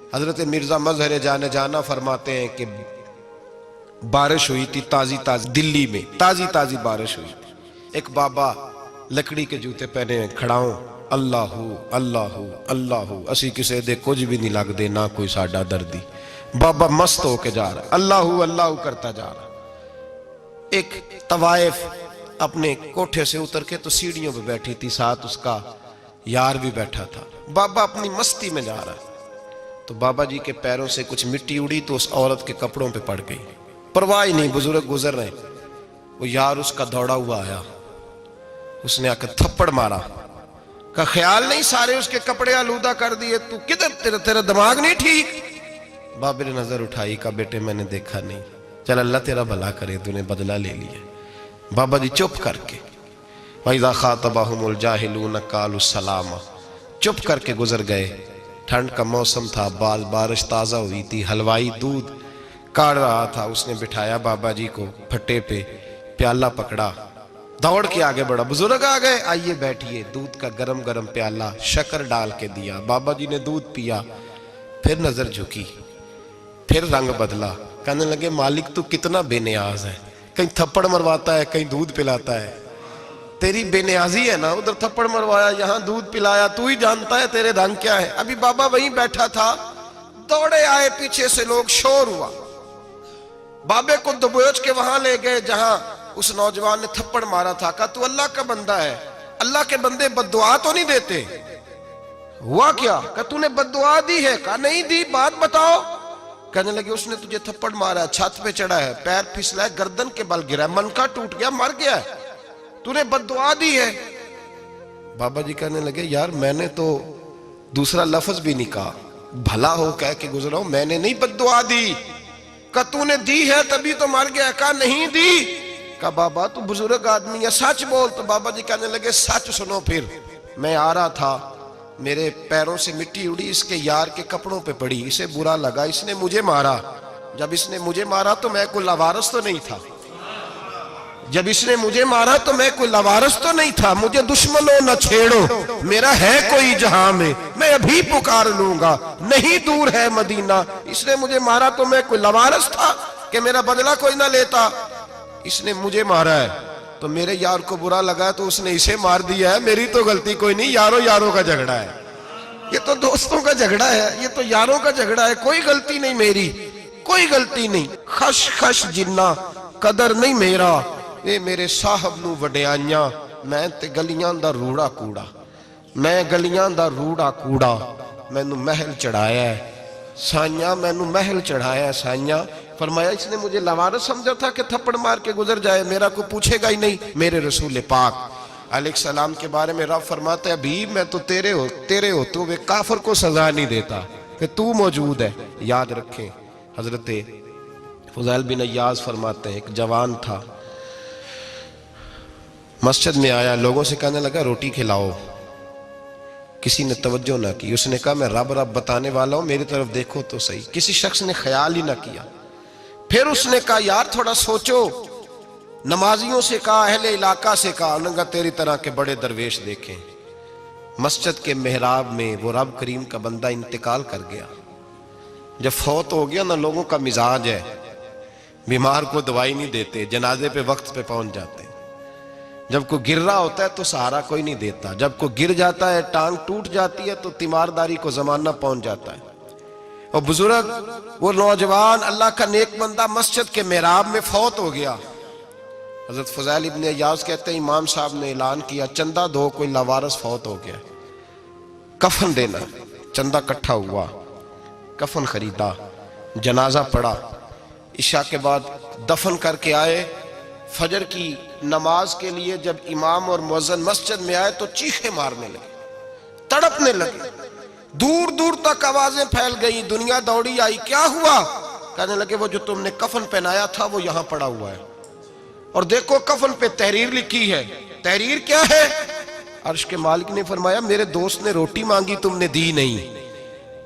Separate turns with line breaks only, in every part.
हजरत मिर्जा मजहर जाने जाना फरमाते हैं कि बारिश हुई थी ताजी ताजी, दिल्ली में ताजी ताजी बारिश हुई थी। एक बाबा लकड़ी के जूते पहने खड़ा हूं, अल्लाहू अल्लाहू अल्लाहू, असी किसी दे कुछ भी नहीं लगते, ना कोई साडा दर्दी। बाबा मस्त होके जा रहा, अल्लाहू अल्लाहू करता जा रहा। एक तवाइफ अपने कोठे से उतर के तो सीढ़ियों पे बैठी थी, साथ उसका यार भी बैठा था। बाबा अपनी मस्ती में जा रहा, तो बाबा जी के पैरों से कुछ मिट्टी उड़ी तो उस औरत के कपड़ों पे पड़ गई। परवाह ही नहीं, बुजुर्ग गुजर रहे। वो यार उसका दौड़ा हुआ आया, उसने आकर थप्पड़ मारा, का ख्याल नहीं सारे उसके कपड़े आलूदा कर दिए, तू किधर, तेरा दिमाग नहीं ठीक। बाबे ने नजर उठाई, का बेटे मैंने देखा नहीं, चल अल्लाह तेरा भला करे, तूने बदला ले लिया। बाबा जी चुप करके, वइज़ा ख़ातबहुमुल जाहिलून क़ालू सलामा, चुप करके गुजर गए। ठंड का मौसम था, बारिश ताज़ा हुई थी, हलवाई दूध काढ़ रहा था, उसने बिठाया बाबा जी को फट्टे पे, प्याला पकड़ा, दौड़ के आगे बढ़ा, बुजुर्ग आ गए, आइए बैठिए। दूध का गरम गरम प्याला शक्कर डाल के दिया, बाबा जी ने दूध पिया, फिर नजर झुकी, फिर रंग बदला, कहने लगे मालिक तू कितना बेनियाज है, कहीं थप्पड़ मरवाता है, कहीं दूध पिलाता है, तेरी बेनियाजी है ना, उधर थप्पड़ मरवाया, यहाँ दूध पिलाया, तू ही जानता है तेरे ढंग क्या है। अभी बाबा वहीं बैठा था, दौड़े आए पीछे से लोग, शोर हुआ, बाबे को दबोच के वहां ले गए जहां उस नौजवान ने थप्पड़ मारा था। कहा तू अल्लाह का बंदा है, अल्लाह के बंदे बद्दुआ तो नहीं देते, हुआ क्या? कहा तूने बद्दुआ दी है? कहा नहीं दी, बात बताओ। कहने लगे उसने तुझे थप्पड़ मारा है, छत पे चढ़ा है, पैर फिसला है, गर्दन के बल गिरा है, मनका टूट गया, मर गया है, तूने बद्दुआ दी है। बाबा जी कहने लगे यार मैंने तो दूसरा लफ्ज भी नहीं कहा, भला हो कह के गुजरा हूं, मैंने नहीं बद्दुआ दी। कहा तूने दी है तभी तो मर गया। कहा नहीं दी। कहा बाबा तू बुजुर्ग आदमी है, सच बोल। तो बाबा जी कहने लगे सच सुनो। फिर मैं आ रहा था, मेरे पैरों से मिट्टी उड़ी, इसके यार के कपड़ों पे पड़ी, इसे बुरा लगा, इसने मुझे मारा। जब इसने मुझे मारा तो मैं कोई लवारस तो नहीं था, जब इसने मुझे मारा तो मैं कोई लवारस तो नहीं था। मुझे दुश्मनों न छेड़ो, मेरा है कोई जहां में, मैं अभी पुकार लूंगा, नहीं दूर है मदीना। इसने मुझे मारा तो मैं कोई लवारस था कि मेरा बदला कोई ना लेता। इसने मुझे मारा है तो मेरे यार को बुरा लगा तो उसने इसे मार दिया है, मेरी तो गलती कोई नहीं, यारों यारों का झगड़ा है, ये तो दोस्तों का झगड़ा है, ये तो यारों का झगड़ा है, कोई गलती नहीं मेरी, कोई गलती नहीं। खश खश जिन्ना कदर नहीं मेरा, ये मेरे साहब नू वडियाइयां, मैं ते गलियां दा रूड़ा कूड़ा, मैं गलियां दा रूड़ा कूड़ा, मैनू महल चढ़ाया है साइयां, मैनू महल चढ़ाया है साइयां। फरमाया इसने मुझे लवारस समझा था कि थप्पड़ मार के गुजर जाए, मेरा को पूछेगा ही नहीं। मेरे रसूल पाक अलैहिस्सलाम के बारे में रब फरमाता है अभी मैं तो तेरे होते हुए काफिर को सजा नहीं देता कि तू मौजूद है। याद रखें, हजरत फुज़ैल बिन अय्याज़ फरमाते हैं एक जवान था, मस्जिद में आया, लोगों से कहने लगा रोटी खिलाओ, किसी ने तवज्जो ना की। उसने कहा मैं रब रब बताने वाला हूं, मेरी तरफ देखो तो सही। किसी शख्स ने ख्याल ही ना किया। फिर उसने कहा यार थोड़ा सोचो, नमाजियों से कहा, अहले इलाका से कहा, उन्होंने कहा तेरी तरह के बड़े दरवेश देखें। मस्जिद के मेहराब में वो रब करीम का बंदा इंतकाल कर गया। जब फौत हो गया ना, लोगों का मिजाज है, बीमार को दवाई नहीं देते, जनाजे पे वक्त पे पहुंच जाते। जब कोई गिर रहा होता है तो सहारा कोई नहीं देता, जब कोई गिर जाता है, टांग टूट जाती है तो तीमारदारी को जमाना पहुंच जाता है। और बुजुर्ग वो नौजवान अल्लाह का नेक बंदा मस्जिद के मेहराब में फौत हो गया। हजरत फुज़ैल इब्न अय्याज़ कहते हैं इमाम साहब ने ऐलान किया चंदा दो, कोई लावारस फौत हो गया, कफन देना। चंदा इकट्ठा हुआ, कफन खरीदा, जनाजा पड़ा, इशा के बाद दफन करके आए। फजर की नमाज के लिए जब इमाम और मुअज्जिन मस्जिद में आए तो चीखे मारने लगे, तड़पने लगे, दूर दूर तक आवाजें फैल गई, दुनिया दौड़ी आई। क्या हुआ? कहने लगे वो जो तुमने कफन पहनाया था वो यहां पड़ा हुआ है, और देखो कफन पे तहरीर लिखी है। तहरीर क्या है? अर्श के मालिक ने फरमाया मेरे दोस्त ने रोटी मांगी, तुमने दी नहीं,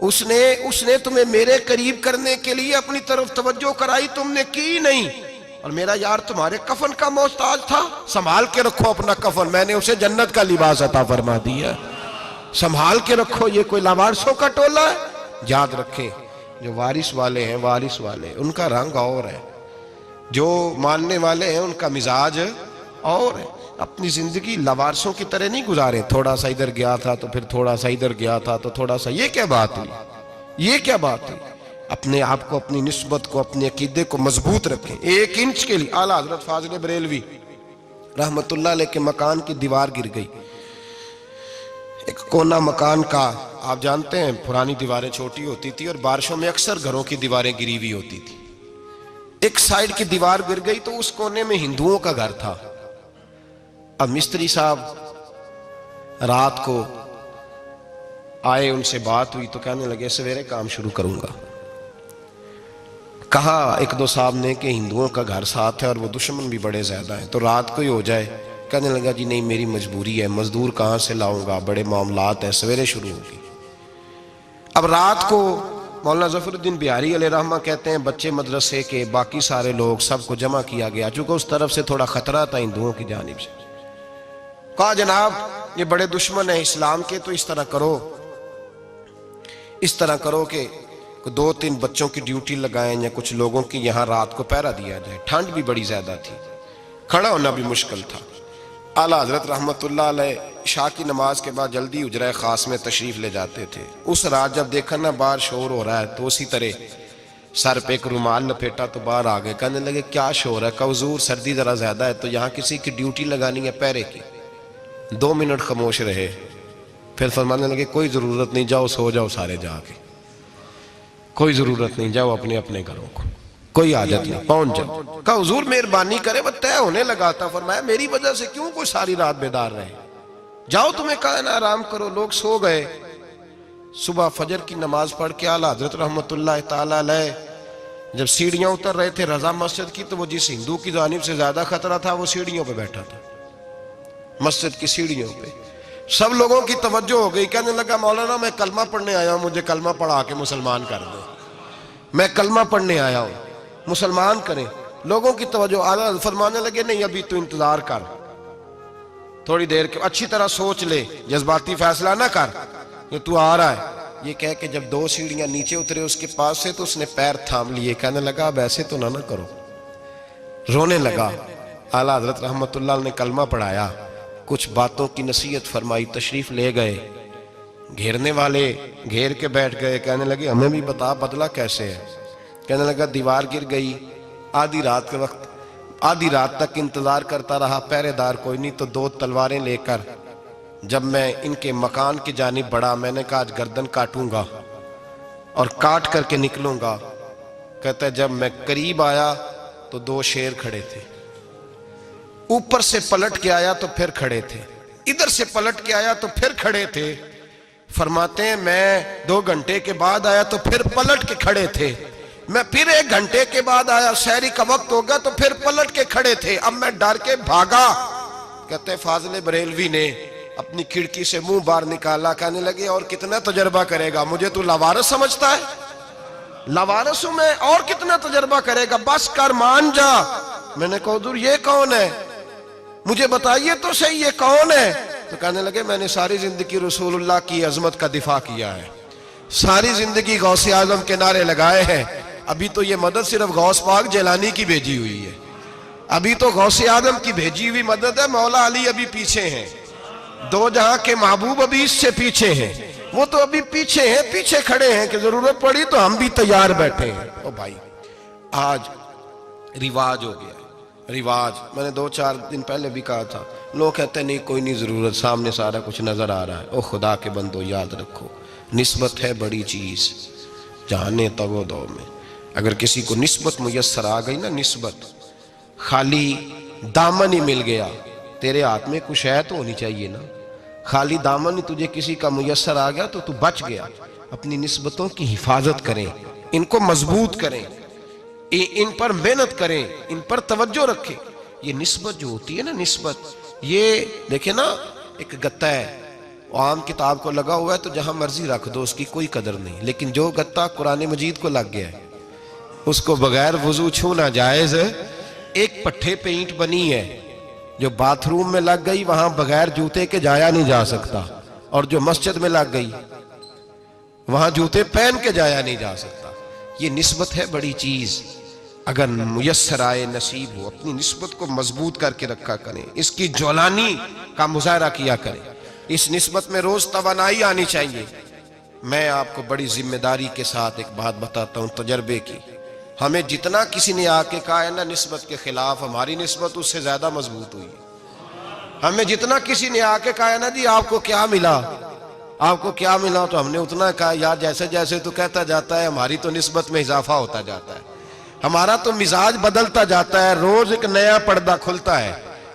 उसने तुम्हें मेरे करीब करने के लिए अपनी तरफ तवज्जो कराई, तुमने की नहीं, और मेरा यार तुम्हारे कफन का मोहताज था, संभाल के रखो अपना कफन, मैंने उसे जन्नत का लिबास अता फरमा दिया, संभाल के रखो। ये कोई लावारसों का टोला है? याद रखें, जो वारिस वाले हैं, वारिस वाले उनका रंग और है, जो मानने वाले हैं उनका मिजाज और है। अपनी जिंदगी लवारसों की तरह नहीं गुजारें, थोड़ा सा इधर गया था तो फिर थोड़ा सा इधर गया था तो थोड़ा सा, ये क्या बात हुई, ये क्या बात हुई। अपने आप को, अपनी निस्बत को, अपने अकीदे को मजबूत रखें। 1 इंच के लिए आला हजरत फाजिल बरेलवी रहमतुल्लाह अलैह के मकान की दीवार गिर गई। एक कोना मकान का, आप जानते हैं पुरानी दीवारें छोटी होती थी और बारिशों में अक्सर घरों की दीवारें गिरी हुई होती थी। एक साइड की दीवार गिर गई तो उस कोने में हिंदुओं का घर था। अब मिस्त्री साहब रात को आए, उनसे बात हुई तो कहने लगे सवेरे काम शुरू करूंगा। कहा 1-2 साहब ने कि हिंदुओं का घर साथ है और वो दुश्मन भी बड़े ज्यादा हैं, तो रात को ही हो जाए। कहने लगा जी नहीं, मेरी मजबूरी है, मजदूर कहाँ से लाऊंगा, बड़े मामलात हैं, सवेरे शुरू होगी। अब रात को मौलाना जफरुद्दीन बिहारी अलैहि रहमा कहते हैं बच्चे मदरसे के, बाकी सारे लोग, सबको जमा किया गया, चूंकि उस तरफ से थोड़ा खतरा था हिंदुओं की जानिब से। कहा जनाब ये बड़े दुश्मन है इस्लाम के, तो इस तरह करो कि 2-3 बच्चों की ड्यूटी लगाएं या कुछ लोगों की यहाँ रात को पहरा दिया जाए। ठंड भी बड़ी ज्यादा थी, खड़ा होना भी मुश्किल था। आला हजरत रहमतुल्लाह अलैह इशा की नमाज के बाद जल्दी उजरा खास में तशरीफ ले जाते थे। उस रात जब देखा ना बाहर शोर हो रहा है तो उसी तरह सर पे एक रुमाल लपेटा तो बाहर आ गए। कहने लगे क्या शोर है? कहा हुजूर सर्दी जरा ज्यादा है तो यहाँ किसी की ड्यूटी लगानी है पहरे की। 2 मिनट खामोश रहे, फिर फरमाने लगे कोई जरूरत नहीं, जाओ सो जाओ सारे जाके, कोई जरूरत नहीं, जाओ अपने अपने घरों को, कोई आदत नहीं, पहुंच जाओ। कहा हुजूर मेहरबानी करे, वो तय होने लगा था। फरमाया मेरी वजह से क्यों कोई सारी रात बेदार रहे, जाओ तुम्हें कहा ना आराम करो। लोग सो गए। सुबह फजर की नमाज पढ़ के आला हजरत रहमतुल्लाह ताला अलैह जब सीढ़ियां उतर रहे थे रजा मस्जिद की, तो वो जिस हिंदू की जानिब से ज्यादा खतरा था वो सीढ़ियों पे बैठा था, मस्जिद की सीढ़ियों पे। सब लोगों की तवज्जो हो गई। कहने लगा मौलाना मैं कलमा पढ़ने आया हूं, मुझे कलमा पढ़ा के मुसलमान कर दो, मैं कलमा पढ़ने आया हूं, मुसलमान करें। लोगों की तवज्जो, आला फरमाने लगे नहीं अभी तो इंतजार कर, थोड़ी देर के, अच्छी तरह सोच ले, जज्बाती फैसला ना कर, ये तू आ रहा है। ये कह के जब 2 सीढ़ियां नीचे उतरे उसके पास से तो उसने पैर थाम लिए। कहने लगा अब ऐसे तो ना करो, रोने लगा। आला हजरत रहमतुल्लाह ने कलमा पढ़ाया, कुछ बातों की नसीहत फरमाई, तशरीफ ले गए। घेरने वाले घेर के बैठ गए। कहने लगे हमें भी बता बदला कैसे है। कहने लगा दीवार गिर गई, आधी रात के वक्त, आधी रात तक इंतजार करता रहा, पहरेदार कोई नहीं, तो 2 तलवारें लेकर जब मैं इनके मकान की जानिब बढ़ा, मैंने कहा आज गर्दन काटूंगा और काट करके निकलूंगा। कहता है जब मैं करीब आया तो 2 शेर खड़े थे, ऊपर से पलट के आया तो फिर खड़े थे, इधर से पलट के आया तो फिर खड़े थे। फरमाते हैं मैं 2 घंटे के बाद आया तो फिर पलट के खड़े थे, मैं फिर 1 घंटे के बाद आया, शहरी का वक्त हो गया तो फिर पलट के खड़े थे। अब मैं डर के भागा। कहते फाजिल बरेलवी ने अपनी खिड़की से मुंह बाहर निकाला। कहने लगे और कितना तजर्बा करेगा, मुझे तू लावारिस समझता है, लावारिस हूं मैं, और कितना तजर्बा करेगा, बस कर मान जा। मैंने कहा हुजूर ये कौन है, मुझे बताइए तो सही ये कौन है। तो कहने लगे मैंने सारी जिंदगी रसूलुल्लाह की अजमत का दिफा किया है, सारी जिंदगी गौसे आजम के नारे लगाए हैं। अभी तो ये मदद सिर्फ गौस पाक जैलानी की भेजी हुई है, अभी तो गौसे आजम की भेजी हुई मदद है। मौला अली अभी पीछे हैं, 2 जहां के महबूब अभी इससे पीछे हैं, वो तो अभी पीछे हैं, पीछे खड़े हैं कि जरूरत पड़ी तो हम भी तैयार बैठे हैं। ओ भाई आज रिवाज हो गया, रिवाज। मैंने 2-4 दिन पहले भी कहा था, लोग कहते नहीं कोई नहीं जरूरत, सामने सारा कुछ नजर आ रहा है। ओ खुदा के बंदो याद रखो, निस्बत है बड़ी चीज, जाने तगो दो में। अगर किसी को निस्बत मुयस्सर आ गई ना, निस्बत, खाली दामन ही मिल गया, तेरे हाथ में कुछ है तो होनी चाहिए ना, खाली दामन ही तुझे किसी का मुयस्सर आ गया तो तू बच गया। अपनी निस्बतों की हिफाजत करें, इनको मजबूत करें, इन पर मेहनत करें, इन पर तवज्जो रखें। ये निस्बत जो होती है ना, निस्बत, ये देखे ना एक गत्ता है, आम किताब को लगा हुआ है तो जहां मर्जी रख दो, उसकी कोई कदर नहीं। लेकिन जो गत्ता कुरान मजीद को लग गया है उसको बगैर वजू छूना जायज है। एक पट्टे पे ईंट बनी है, जो बाथरूम में लग गई वहां बगैर जूते के जाया नहीं जा सकता, और जो मस्जिद में लग गई वहां जूते पहन के जाया नहीं जा सकता। ये निस्बत है बड़ी चीज। अगर मुयस्सर आए नसीब हो, अपनी निस्बत को मजबूत करके रखा करें, इसकी जौलानी का मुजाहरा किया करें। इस निस्बत में रोज तवानाई आनी चाहिए। मैं आपको बड़ी जिम्मेदारी के साथ एक बात बताता हूं तजर्बे की। हमें जितना किसी ने आके कहा है ना निस्बत के खिलाफ, हमारी निस्बत उससे ज्यादा मजबूत हुई है। हमें जितना किसी ने आके कहा है ना जी आपको क्या मिला, आपको क्या मिला, तो हमने उतना कहा यार जैसे जैसे तो कहता जाता है हमारी तो निस्बत में इजाफा होता जाता है, हमारा तो मिजाज बदलता जाता है। रोज एक नया पर्दा खुलता है,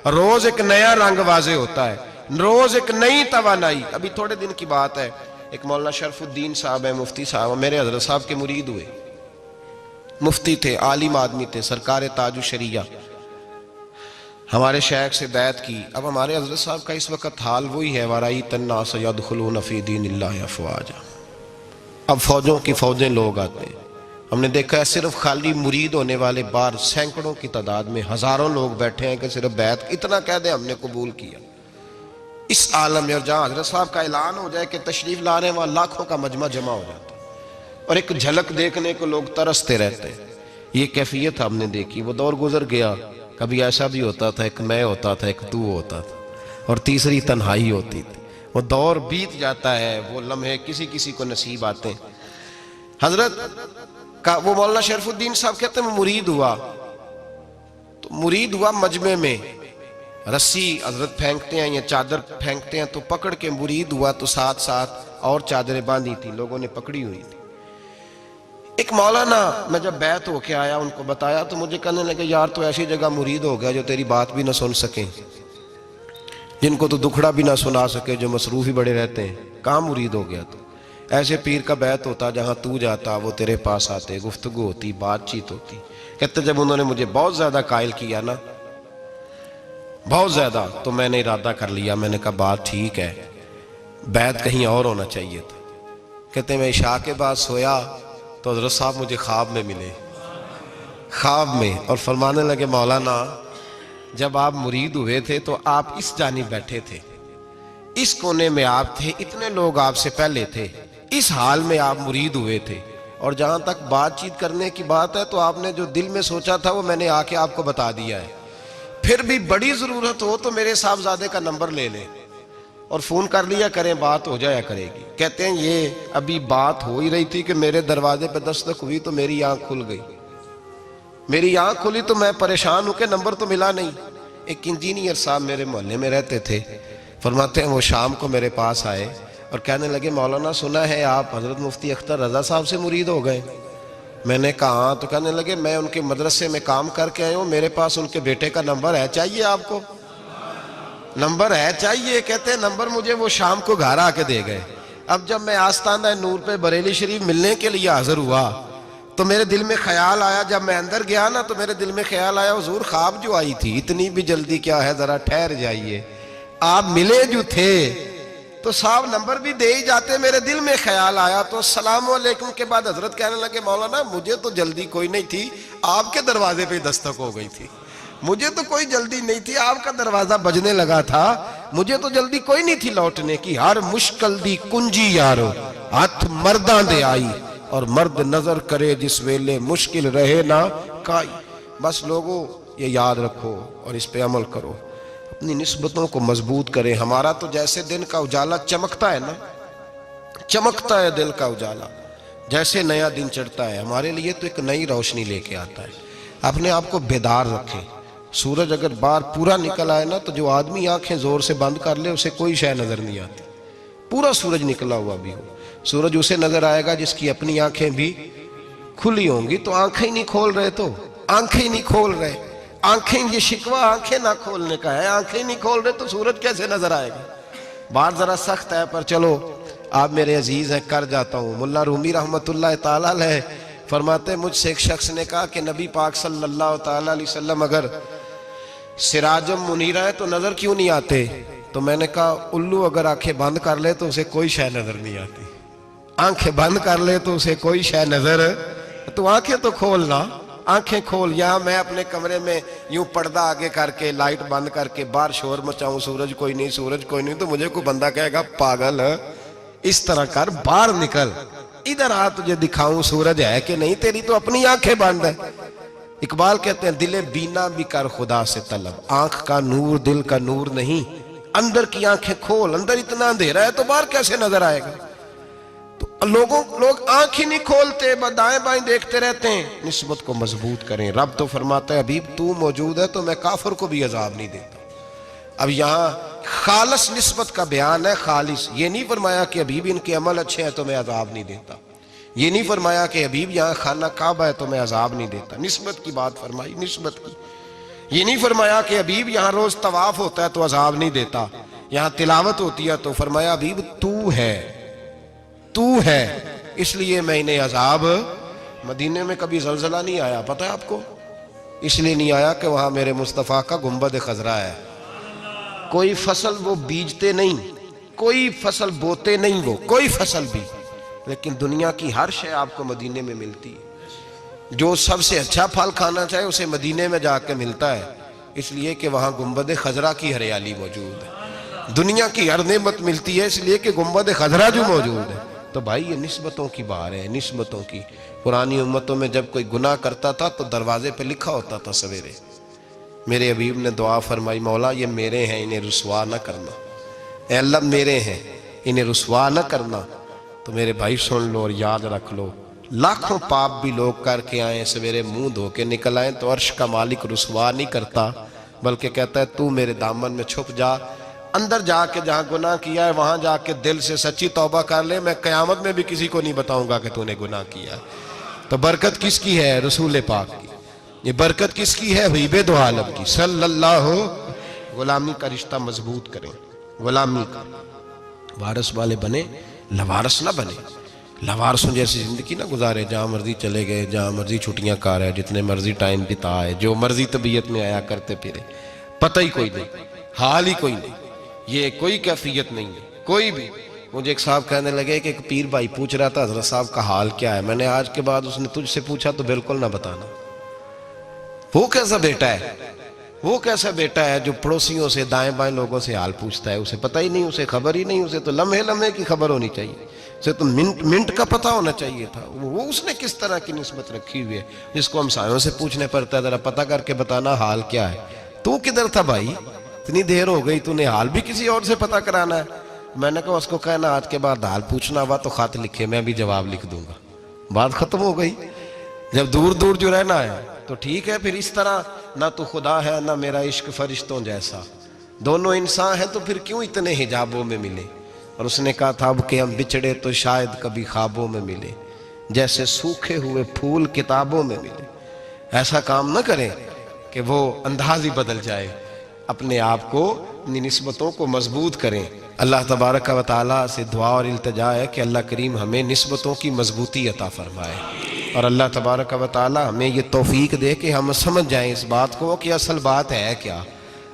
रोज एक नया रंग वाजे होता है, रोज एक नई तवानाई। अभी थोड़े दिन की बात है, एक मौलाना शरफुद्दीन साहब है, मुफ्ती साहब, मेरे हजरत साहब के मुरीद हुए। मुफ्ती थे, आलिम आदमी थे, सरकार ताजु शरिया, हमारे शेख से बैत की। अब हमारे हजरत साहब का इस वक्त हाल वही है, वराई तन्ना सयदखुलून फी दीनिल्लाहि अफवाजा। अब फौजों की फौजें लोग आते हैं। हमने देखा है सिर्फ खाली मुरीद होने वाले बाहर सैकड़ों की तादाद में हजारों लोग बैठे हैं कि सिर्फ बैत इतना कह दे हमने कबूल किया। इस आलम में और जहाँ हजरत साहब का ऐलान हो जाए कि तशरीफ ला रहे हैं, वहाँ लाखों का मजमा जमा हो जाता है और एक झलक देखने को लोग तरसते रहते हैं। ये कैफियत हमने देखी। वो दौर गुजर गया, कभी ऐसा भी होता था एक मैं होता था, एक तू होता था और तीसरी तन्हाई होती थी। वो दौर बीत जाता है, वो लम्हे किसी किसी को नसीब आते हैं। हजरत का वो मौलाना शरफुद्दीन साहब कहते हैं मुरीद हुआ, तो मुरीद हुआ मजमे में रस्सी हजरत फेंकते हैं या चादर फेंकते हैं, तो पकड़ के मुरीद हुआ, तो साथ साथ और चादरें बांधी थी, लोगों ने पकड़ी हुई थी। एक मौलाना, मैं जब बैत होके आया उनको बताया तो मुझे कहने लगे यार तो ऐसी जगह मुरीद हो गया जो तेरी बात भी ना सुन सके, जिनको तो दुखड़ा भी ना सुना सके, जो मसरूफ ही बड़े रहते हैं, कहाँ मुरीद हो गया। तो ऐसे पीर का बैत होता जहां तू जाता वो तेरे पास आते, गुफ्तगू होती, बातचीत होती। कहते जब उन्होंने मुझे बहुत ज्यादा कायल किया ना, बहुत ज्यादा, तो मैंने इरादा कर लिया, मैंने कहा बात ठीक है, बैत कहीं और होना चाहिए था। कहते मैं इशा के बाद सोया तो हजरत साहब मुझे ख्वाब में मिले, ख्वाब में, और फरमाने लगे मौलाना जब आप मुरीद हुए थे तो आप इस जानिब बैठे थे, इस कोने में आप थे, इतने लोग आपसे पहले थे, इस हाल में आप मुरीद हुए थे, और जहां तक बातचीत करने की बात है तो आपने जो दिल में सोचा था वो मैंने आके आपको बता दिया है। फिर भी बड़ी जरूरत हो तो मेरे साहबजादे का नंबर ले लें और फोन कर लिया करें, बात हो जाया करेगी। कहते हैं ये अभी बात हो ही रही थी कि मेरे दरवाजे पे दस्तक हुई तो मेरी आंख खुल गई। मेरी आंख खुली तो मैं परेशान हूं कि नंबर तो मिला नहीं। एक इंजीनियर साहब मेरे मोहल्ले में रहते थे, फरमाते हैं वो शाम को मेरे पास आए और कहने लगे मौलाना सुना है आप हजरत मुफ्ती अख्तर रजा साहब से मुरीद हो गए। मैंने कहा, तो कहने लगे मैं उनके मदरसे में काम करके आया हूँ, मेरे पास उनके बेटे का नंबर है, चाहिए आपको? नंबर है चाहिए? कहते हैं नंबर मुझे वो शाम को घर आके दे गए। अब जब मैं आस्ताना नूर पे बरेली शरीफ मिलने के लिए हाजिर हुआ तो मेरे दिल में ख्याल आया, जब मैं अंदर गया ना तो मेरे दिल में ख्याल आया हुजूर ख्वाब जो आई थी, इतनी भी जल्दी क्या है, जरा ठहर जाइए, आप मिले जो थे तो साहब नंबर भी दे ही जाते। मेरे दिल में ख्याल आया तो अस्सलाम वालेकुम के बाद हजरत कहने लगे मौलाना मुझे तो जल्दी कोई नहीं थी, आपके दरवाजे पे दस्तक हो गई थी, मुझे तो कोई जल्दी नहीं थी, आपका दरवाजा बजने लगा था, मुझे तो जल्दी कोई नहीं थी लौटने की। हर मुश्किल दी कुंजी यारो हाथ मर्दां दे आई, और मर्द नजर करे जिस वेले मुश्किल रहे ना काई। बस लोगों ये याद रखो और इस पे अमल करो, अपनी निस्बतों को मजबूत करें। हमारा तो जैसे दिन का उजाला चमकता है ना, चमकता है दिल का उजाला, जैसे नया दिन चढ़ता है हमारे लिए तो एक नई रोशनी लेके आता है। अपने आप को बेदार रखें। सूरज अगर बाहर पूरा निकल आए ना तो जो आदमी आंखें जोर से बंद कर ले उसे कोई शय नजर नहीं आती। पूरा सूरज निकला हुआ भी हो, सूरज उसे नजर आएगा जिसकी अपनी आंखें भी खुली होंगी। तो आंखें ही नहीं खोल रहे, तो आंखें ही नहीं खोल रहे, आंखें, ये शिकवा आंखें ना खोलने का है, आंखें ही नहीं खोल रहे तो सूरज कैसे नजर आएगा। बात जरा सख्त है पर चलो आप मेरे अजीज हैं, कर जाता हूँ। मुल्ला रूमी रहमतुल्लाह ताला अलैह फरमाते मुझसे एक शख्स ने कहा कि नबी पाक सल्लल्लाहु ताला अलैहि वसल्लम अगर सिराजम मुनीरा है तो नजर क्यों नहीं आते? तो मैंने कहा उल्लू अगर आंखें बंद कर ले तो उसे कोई शय नजर नहीं आती, आंखें बंद कर ले तो उसे कोई शय नजर, तो आंखें तो खोलना, आंखें खोल। यहाँ मैं अपने कमरे में यूं पर्दा आगे करके लाइट बंद करके बाहर शोर मचाऊं, सूरज कोई नहीं, सूरज कोई नहीं, तो मुझे कोई बंदा कहेगा पागल है, इस तरह कर, बाहर निकल, इधर आ तुझे दिखाऊं सूरज है कि नहीं, तेरी तो अपनी आंखें बंद है। इकबाल कहते हैं दिले बीना भी कर खुदा से तलब, आंख का नूर दिल का नूर नहीं, अंदर की आंखें खोल, अंदर इतना अंधेरा है तो बाहर कैसे नजर आएगा। तो लोग आंख ही नहीं खोलते, दाएं बाएं देखते रहते हैं। निस्बत को मजबूत करें। रब तो फरमाता है हबीब तू मौजूद है तो मैं काफिर को भी अजाब नहीं देता। अब यहाँ खालिस निस्बत का बयान है, खालिस। ये नहीं फरमाया कि हबीब इनके अमल अच्छे हैं तो मैं अजाब नहीं देता, ये नहीं फरमाया कि हबीब यहाँ खाना काबा है तो मैं अजाब नहीं देता। निस्बत की बात फरमाई, निस्बत की। ये नहीं फरमाया कि हबीब यहाँ रोज तवाफ होता है तो अजाब नहीं देता, यहाँ तिलावत होती है तो फरमाया हबीब तू है, तू है, इसलिए मैं इन्हें अजाब। मदीने में कभी जलजला नहीं आया, पता है आपको? इसलिए नहीं आया कि वहां मेरे मुस्तफ़ा का गुंबद खजरा है। कोई फसल वो बीजते नहीं, कोई फसल बोते नहीं, वो कोई फसल भी, लेकिन दुनिया की हर शय आपको मदीने में मिलती है। जो सबसे अच्छा फल खाना चाहे उसे मदीने में जाके मिलता है, इसलिए कि वहां गुंबद खजरा की हरियाली मौजूद है। दुनिया की हर नेमत मिलती है इसलिए कि गुंबद खजरा जो मौजूद है। तो भाई ये निस्बतों की बात है, निस्बतों की। पुरानी उम्मतों में जब कोई गुनाह करता था तो दरवाजे पे लिखा होता था सवेरे, मेरे हबीब ने दुआ फरमाई मौला ये मेरे हैं इन्हें रुसवा न करना, ऐ अल्लाह मेरे हैं इन्हें रुसवा न करना। तो मेरे भाई सुन लो और याद रख लो, लाखों पाप भी लोग करके आए, सवेरे मुंह धो के निकल आए तो अर्श का मालिक रुसवा नहीं करता, बल्कि कहता है तू मेरे दामन में छुप जा, अंदर जाके जहां गुनाह किया है वहां जाके दिल से सच्ची तौबा कर ले, मैं कयामत में भी किसी को नहीं बताऊंगा कि तूने गुनाह किया। तो बरकत किसकी है? रसूल पाक की। ये बरकत किसकी है? हबीब दो आलम की सल्लल्लाहु। गुलामी का रिश्ता मजबूत करें, गुलामी का। वारस वाले बने, लवारस ना बने। लवारसों जैसी जिंदगी ना गुजारे, जहां मर्जी चले गए, जहां मर्जी छुट्टियां कार है, जितने मर्जी टाइम बिताए, जो मर्जी तबीयत में आया करते फिरे, पता ही कोई नहीं, हाल ही कोई नहीं, ये कोई कैफियत नहीं है कोई भी। मुझे एक साहब कहने लगे कि एक पीर भाई पूछ रहा था हजरत साहब का हाल क्या है। मैंने आज के बाद उसने तुझसे पूछा तो बिल्कुल ना बताना। वो कैसा बेटा है, वो कैसा बेटा है जो पड़ोसियों से दाएं बाएं लोगों से हाल पूछता है, उसे पता ही नहीं, उसे खबर ही नहीं, उसे तो लम्हे लम्हे की खबर होनी चाहिए, उसे तो मिनट मिनट का पता होना चाहिए था। वो उसने किस तरह की निस्बत रखी हुई है जिसको हम सायों से पूछने पड़ता है जरा पता करके बताना हाल क्या है। तू किधर था भाई, इतनी देर हो गई, तूने हाल भी किसी और से पता कराना है। मैंने कहा उसको कहना आज के बाद हाल पूछना हुआ तो खत लिखे, मैं भी जवाब लिख दूंगा, बात खत्म हो गई। जब दूर दूर जो रहना है तो ठीक है, फिर इस तरह ना तो खुदा है ना मेरा इश्क फरिश्तों जैसा, दोनों इंसान है तो फिर क्यों इतने हिजाबों में मिले। और उसने कहा था अब कि हम बिछड़े तो शायद कभी ख्वाबों में मिले, जैसे सूखे हुए फूल किताबों में मिले। ऐसा काम न करें कि वो अंदाज ही बदल जाए, अपने आप को, अपनी निस्बतों को मजबूत करें। अल्लाह तबारक व तआला से दुआ और इल्तिजा है कि अल्लाह करीम हमें निस्बतों की मजबूती अता फरमाए, और अल्लाह तबारक व तआला हमें ये तौफीक दे कि हम समझ जाएं इस बात को कि असल बात है क्या,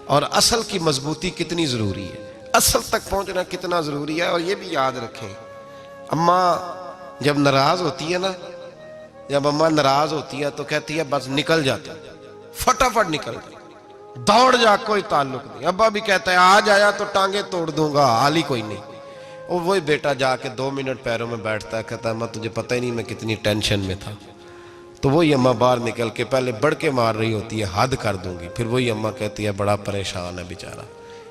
और असल की मजबूती कितनी ज़रूरी है, असल तक पहुँचना कितना ज़रूरी है। और ये भी याद रखें, अम्मा जब नाराज़ होती है ना, जब अम्मा नाराज़ होती है तो कहती है बस निकल जाती, फटाफट निकल जाती, दौड़ जा, कोई ताल्लुक नहीं। अब्बा भी कहता है आज आया तो टांगे तोड़ दूंगा, हाल ही कोई नहीं। और वही बेटा जाके 2 मिनट पैरों में बैठता है, कहता है अम्मा तुझे पता ही नहीं मैं कितनी टेंशन में था। तो वही अम्मा बाहर निकल के पहले बढ़ के मार रही होती है, हद कर दूंगी, फिर वही अम्मा कहती है बड़ा परेशान है बेचारा।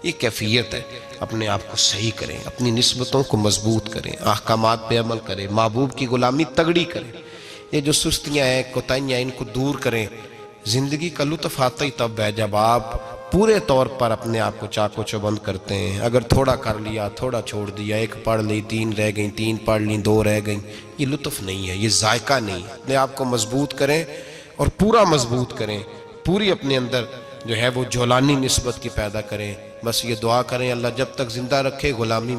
ये कैफियत है, अपने आप को सही करें, अपनी निस्बतों को मजबूत करें, अहकामात पे अमल करें, महबूब की गुलामी तगड़ी करें। ये जो सुस्तियाँ हैं, कोताहियाँ, इनको दूर करें। जिंदगी का लुत्फ आता ही तब है जब आप पूरे तौर पर अपने आप को चाको चौबंद करते हैं। अगर थोड़ा कर लिया, थोड़ा छोड़ दिया, 1 पढ़ ली, 3 रह गई, 3 पढ़ ली, 2 रह गई, ये लुत्फ नहीं है, ये जायका नहीं है। अपने आप को मजबूत करें और पूरा मजबूत करें, पूरी अपने अंदर जो है वो जौलानी निस्बत की पैदा करें। बस ये दुआ करें अल्लाह जब तक जिंदा रखे गुलामी में